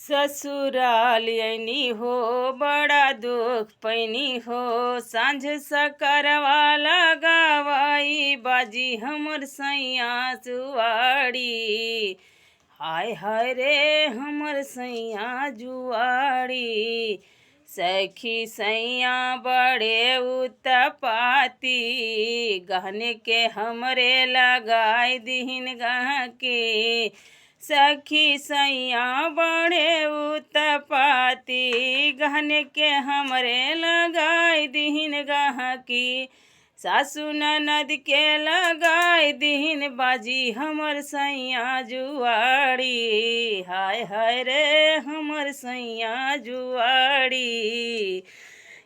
ससुराल आइनी हो बड़ा दुख पैनी हो। सांझ सकरवा लगावाई बाजी हमर सैया जुआड़ी। हाय हाय रे हमर सैया जुआड़ी। सखी सैया बड़े उत्पाती गहने के हमरे लगाई दीन गह के। सखी सैया बड़े उत्पाती गहने के हमरे लगाई दीन गह की। सासु ननद के लगाई दीन बाजी हमर सैया जुआड़ी। हाय हाय रे हमर सैया जुआड़ी।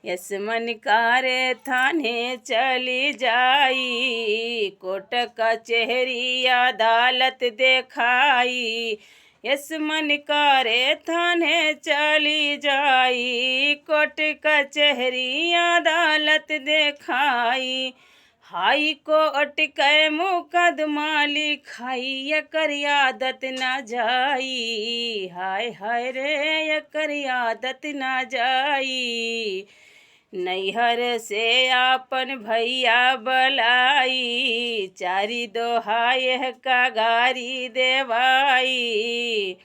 यस मन कारे थाने चली जाई कोर्ट कचहरी अदालत देखाई। यस मन करे थाने चली जाई कोर्ट कचहरी अदालत देखाई। हाई कोर्ट के मुकदमा लिखाई एकर आदत न जाई। हाय हाय रे एकर आदत न जाई। नैहर से आपन भैया बलाई चारी दोहाय का गारी देवाई।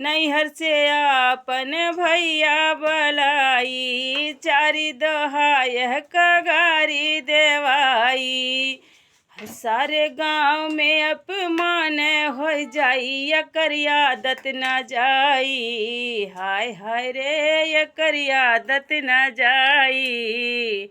नैहर से आपन भैया बलाई चारी दोहाय का गारी देवाई। सारे गांव में अपमान हो जाई एकर आदत न जाई। हाय हाय रे एकर आदत न जाई।